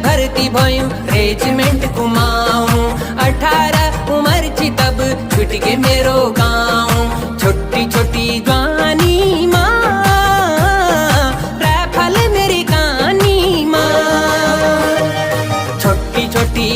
भर्ती भयूं रेजिमेंट कुमाऊं। 18 उम्र थी तब छुट के मेरो गाँव। छोटी छोटी जवानी माँ राइफल मेरी कहानी माँ। छोटी छोटी